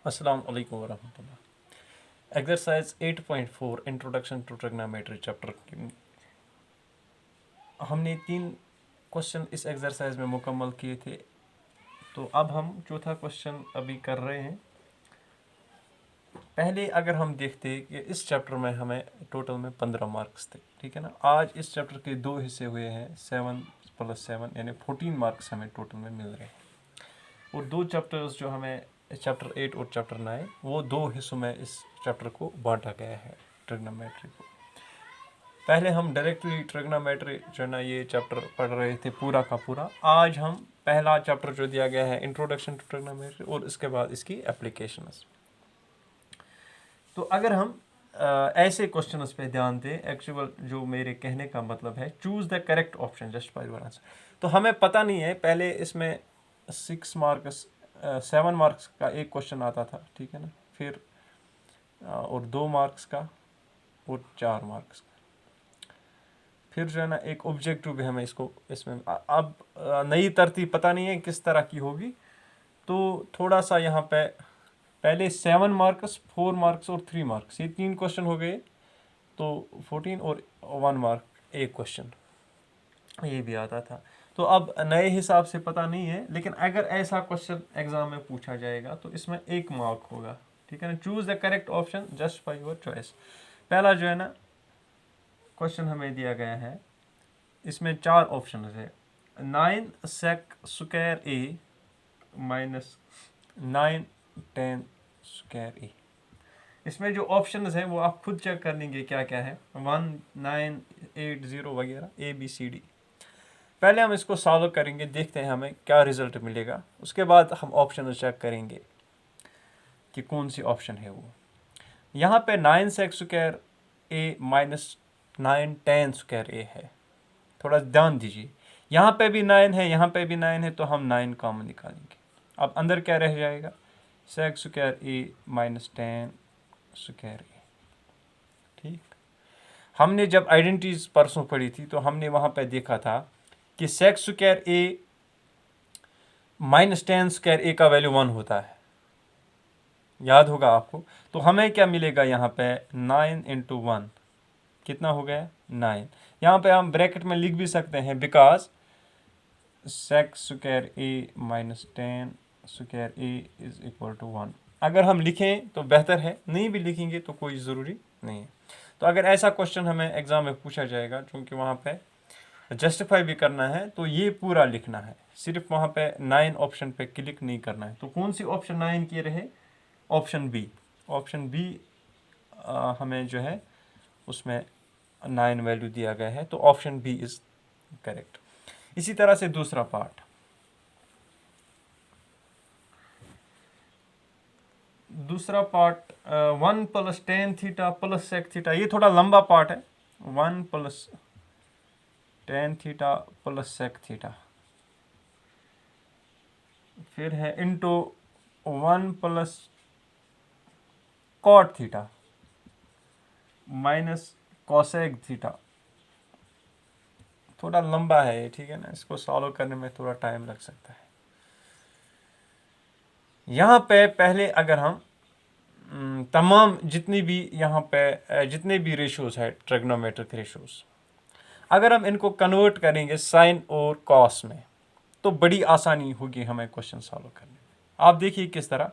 अस्सलाम वालेकुम वरहमतुल्लाह। Exercise 8.4 introduction to trigonometry chapter की हमने 3 क्वेश्चन इस एक्सरसाइज में मुकम्मल किए थे। तो अब हम चौथा क्वेश्चन अभी कर रहे हैं। पहले अगर हम देखते कि इस चैप्टर में हमें टोटल में 15 मार्क्स थे, ठीक है ना। आज इस चैप्टर के 2 हिस्से हुए हैं, 7 + 7 यानी 14 मार्क्स हमें टोटल में मिल रहे हैं। और 2 चैप्टर्स जो हमें चैप्टर 8 और चैप्टर 9 वो 2 हिस्सों में इस चैप्टर को बांटा गया है ट्रिग्नोमेट्री को। पहले हम डायरेक्टली ट्रिग्नोमेट्री जो ना ये चैप्टर पढ़ रहे थे पूरा का पूरा। आज हम पहला चैप्टर जो दिया गया है इंट्रोडक्शन टू ट्रिग्नोमेट्री और इसके बाद इसकी एप्लीकेशंस। तो अगर हम ऐसे क्वेश्चंस पे ध्यान दें, एक्चुअल जो मेरे कहने का मतलब है choose the correct option just by one answer. तो हमें पता नहीं है, पहले इसमें 6 मार्क्स 7 मार्क्स का एक क्वेश्चन आता था, ठीक है ना। फिर और 2 मार्क्स का और 4 मार्क्स का। फिर जो है ना एक ऑब्जेक्टिव भी हमें इसको इसमें अब नई तरतीब पता नहीं है किस तरह की होगी। तो थोड़ा सा यहाँ पे पहले 7 मार्क्स 4 मार्क्स और 3 मार्क्स ये 3 क्वेश्चन हो गए, तो 14 और 1 मार्क एक क्वेश्चन ये भी आता था। तो अब नए हिसाब से पता नहीं है, लेकिन अगर ऐसा क्वेश्चन एग्जाम में पूछा जाएगा तो इसमें 1 मार्क होगा, ठीक है ना। Choose the correct option just by your choice. पहला जो है ना क्वेश्चन हमें दिया गया है, इसमें 4 ऑप्शन है। 9 sec square A minus 9 tan square ए। इसमें जो ऑप्शंस हैं वो आप खुद चेक कर लेंगे क्या क्या है, 1 9 8 0 वगैरह ABCD। पहले हम इसको सॉल्व करेंगे, देखते हैं हमें क्या रिजल्ट मिलेगा। उसके बाद हम ऑप्शन चेक करेंगे कि कौन सी ऑप्शन है वो। यहाँ पे 9 sec square A minus 9 tan square ए है। थोड़ा ध्यान दीजिए, यहाँ पे भी 9 है, यहाँ पे भी 9 है, तो हम 9 कॉमन निकालेंगे। अब अंदर क्या रह जाएगा, sec square A minus tan square ए। ठीक, हमने जब आइडेंटिटीज परसों पढ़ी थी तो हमने वहाँ पे देखा था कि sec square A minus tan square A का वैल्यू 1 होता है, याद होगा आपको। तो हमें क्या मिलेगा यहाँ पे 9 × 1 कितना हो गया 9। यहाँ पे हम ब्रैकेट में लिख भी सकते हैं, because sec square A minus tan square A is equal to 1। अगर हम लिखें तो बेहतर है, नहीं भी लिखेंगे तो कोई ज़रूरी नहीं है। तो अगर ऐसा क्वेश्चन हमें एग्जाम में पूछा जाएगा, क्योंकि वहाँ पे जस्टिफाई भी करना है, तो ये पूरा लिखना है, सिर्फ वहाँ पे 9 ऑप्शन पे क्लिक नहीं करना है। तो कौन सी ऑप्शन 9 की रहे, ऑप्शन बी। ऑप्शन बी हमें जो है उसमें 9 वैल्यू दिया गया है, तो ऑप्शन बी इज करेक्ट। इसी तरह से दूसरा पार्ट, दूसरा part 1 + tan theta + sec theta, ये थोड़ा लंबा पार्ट है। 1 + tan थीटा + sec थीटा, फिर है into 1 + cot theta minus cosec theta. थोड़ा लंबा है ये, ठीक है ना, इसको सॉल्व करने में थोड़ा टाइम लग सकता है। यहाँ पे पहले अगर हम तमाम जितनी भी यहाँ पे जितने भी रेशोज़ है ट्रिग्नोमेट्रिक रेशोज़, अगर हम इनको कन्वर्ट करेंगे साइन और कॉस में, तो बड़ी आसानी होगी हमें क्वेश्चन सॉल्व करने में। आप देखिए किस तरह,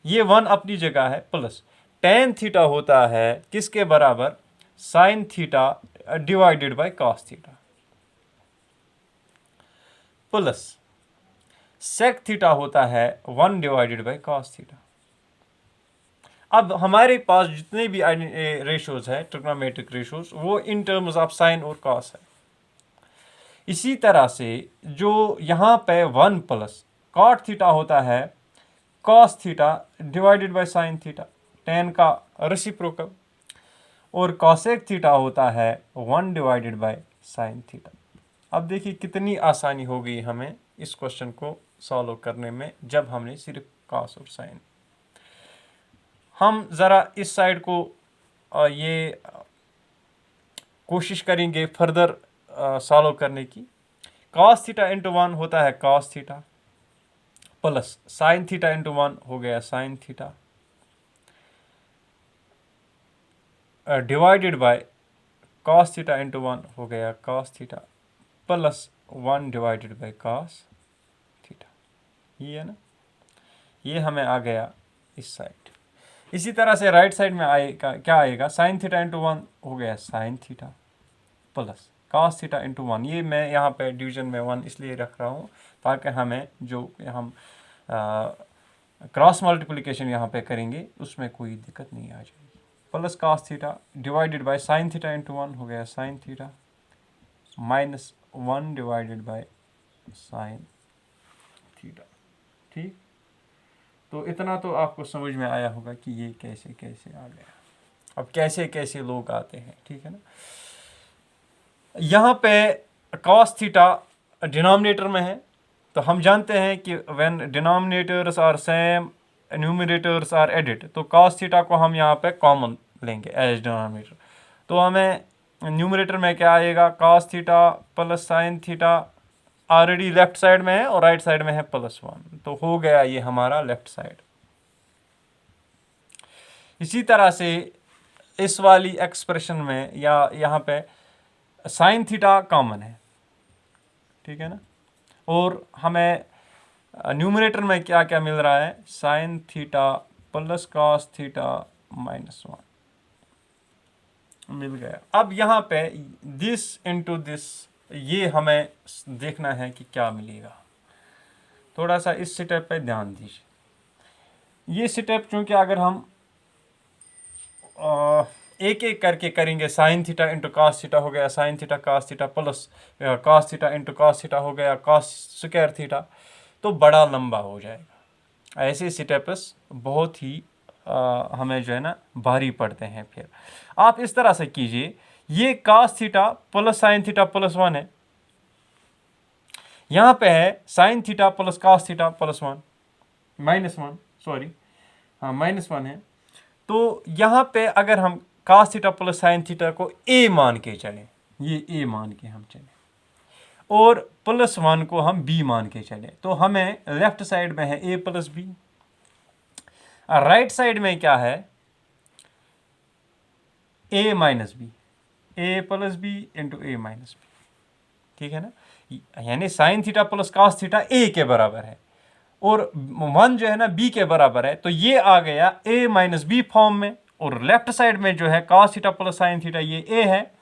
ये 1 अपनी जगह है, प्लस tan थीटा होता है किसके बराबर, sine theta divided by cos theta, plus sec theta होता है 1 डिवाइडेड बाय कॉस थीटा। अब हमारे पास जितने भी रेशोज है ट्रिग्नोमेट्रिक रेशोज, वो इन टर्म्स ऑफ साइन और कॉस है। इसी तरह से जो यहाँ पे 1 + cot थीटा होता है cos theta divided by sine theta, tan का रेसिप्रोकल, और cosec थीटा होता है 1 डिवाइडेड बाय साइन थीटा। अब देखिए कितनी आसानी हो गई हमें इस क्वेश्चन को सॉल्व करने में, जब हमने सिर्फ cos और साइन। हम ज़रा इस साइड को ये कोशिश करेंगे फर्दर सॉल्व करने की। cos थीटा × 1 होता है cos theta, plus sine theta into 1 हो गया sine theta divided by cos theta into 1 हो गया cos theta plus 1 divided by cos theta. ये है ना, ये हमें आ गया इस साइड। इसी तरह से राइट साइड में आएगा, क्या आएगा, साइन थीटा इंटू 1 हो गया sign theta plus cos theta into 1। ये मैं यहाँ पे डिवीजन में 1 इसलिए रख रहा हूँ ताकि हमें जो हम क्रॉस मल्टीप्लिकेशन यहाँ पे करेंगे उसमें कोई दिक्कत नहीं आ जाएगी। Plus cos theta divided by sine theta into 1 हो गया sine theta minus 1 divided by sine theta. ठीक, तो इतना तो आपको समझ में आया होगा कि ये कैसे कैसे आ गया। अब कैसे कैसे लोग आते हैं, ठीक है ना। यहाँ पे कॉस थीटा डिनोमिनेटर में है, तो हम जानते हैं कि when denominators are same numerators are added, तो कॉस थीटा को हम यहाँ पे कॉमन लेंगे एज डिनोमिनेटर। तो हमें न्यूमरेटर में क्या आएगा, cos theta plus sine theta already left side में है और राइट साइड में है प्लस 1, तो हो गया ये हमारा लेफ्ट साइड। इसी तरह से इस वाली एक्सप्रेशन में या यहाँ पे साइन थीटा कॉमन है, ठीक है ना, और हमें न्यूमरेटर में क्या क्या मिल रहा है, sign theta plus cos theta minus 1 मिल गया। अब यहाँ पे दिस इंटू दिस, ये हमें देखना है कि क्या मिलेगा। थोड़ा सा इस स्टेप पे ध्यान दीजिए। ये स्टेप चूंकि अगर हम एक एक करके करेंगे, sine theta into cos theta हो गया sign theta cos theta plus cos theta into cos theta हो गया कॉस स्क्वायर थीटा, तो बड़ा लंबा हो जाएगा। ऐसे स्टेप्स बहुत ही हमें जो है ना भारी पड़ते हैं। फिर आप इस तरह से कीजिए, ये cos theta plus sine theta plus 1 है, यहाँ पे है sign theta plus cos theta plus 1 minus 1, sorry हाँ माइनस 1 है। तो यहाँ पे अगर हम cos theta plus sine theta को ए मान के चलें, ये ए मान के हम चलें, और प्लस 1 को हम बी मान के चलें, तो हमें लेफ्ट साइड में है ए प्लस बी, राइट साइड में क्या है, a minus B, a plus B into A minus b, ठीक है ना। यानी sine theta plus cos theta a के बराबर है और 1 जो है ना बी के बराबर है, तो ये आ गया ए माइनस बी फॉर्म में। और लेफ्ट साइड में जो है cos theta plus sine theta ये ए है,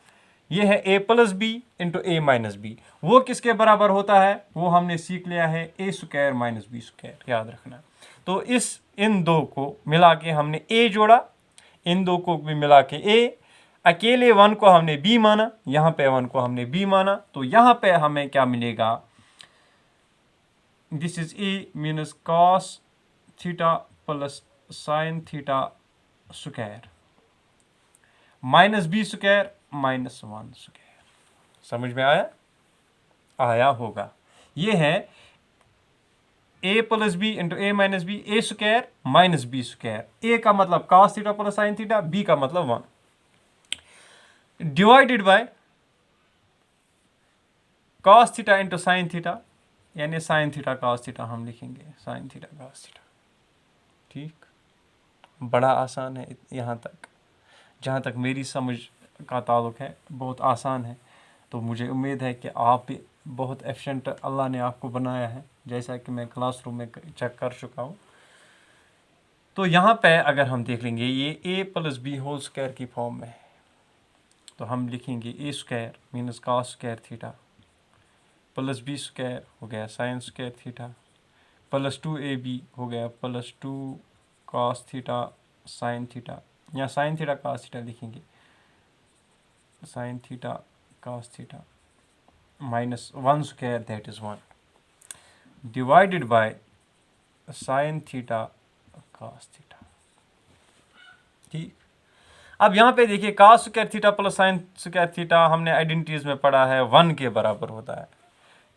ये है ए प्लस बी इंटू ए माइनस बी। वो किसके बराबर होता है, वो हमने सीख लिया है, ए स्क्वायर माइनस बी स्क्वायर, याद रखना। तो इन दो को मिला के हमने ए जोड़ा, इन दो को भी मिला के ए, अकेले 1 को हमने बी माना, यहाँ पे 1 को हमने बी माना, तो यहाँ पे हमें क्या मिलेगा, this is A minus cos theta plus sine theta square minus B square minus 1 square. समझ में आया, आया होगा। ये है ए plus B into A minus B, A square minus B square. A का मतलब cos theta plus sine theta, B का मतलब 1 divided by cos theta into sine theta, यानी साइन थीटा कॉस थीटा हम लिखेंगे, साइन थीटा कॉस थीटा। ठीक, बड़ा आसान है यहाँ तक, जहाँ तक मेरी समझ का ताल्लुक है बहुत आसान है। तो मुझे उम्मीद है कि आप भी बहुत एफिशिएंट अल्लाह ने आपको बनाया है, जैसा कि मैं क्लासरूम में चेक कर चुका हूँ। तो यहाँ पे अगर हम देख लेंगे, ये a plus b whole square की फॉर्म में है, तो हम लिखेंगे a square minus cos square theta plus b square हो गया sine square theta plus 2ab हो गया plus 2 cos theta sine theta, या साइन थीटा कॉस थीटा लिखेंगे, sine theta cos theta minus 1 square that is 1 divided by sine theta cos theta. ठीक, अब यहाँ पे देखिए cos square theta plus sign square theta हमने आइडेंटिटीज में पढ़ा है 1 के बराबर होता है,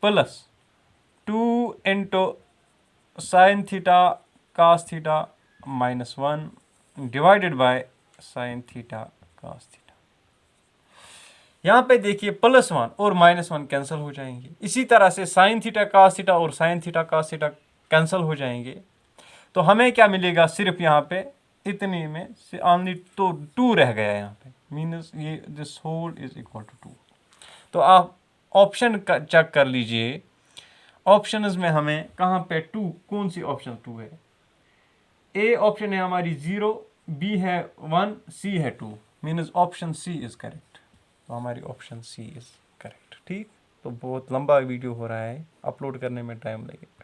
plus 2 into sine theta cos theta minus 1 divided by sine theta cos theta. यहाँ पे देखिए +1 और -1 कैंसिल हो जाएंगे। इसी तरह से साइन थीटा कॉस थीटा और sign theta cos theta cancel हो जाएंगे। तो हमें क्या मिलेगा, सिर्फ यहाँ पे इतने में से ओनली तो 2 रह गया यहाँ पे, मीनस ये this whole is equal to 2। तो आप ऑप्शन का चेक कर लीजिए, ऑप्शंस में हमें कहाँ पे 2, कौन सी ऑप्शन 2 है। ए ऑप्शन है हमारी 0, बी है 1, सी है 2, minus option C is correct. तो हमारी ऑप्शन सी इज करेक्ट। ठीक, तो बहुत लंबा वीडियो हो रहा है, अपलोड करने में टाइम लगेगा।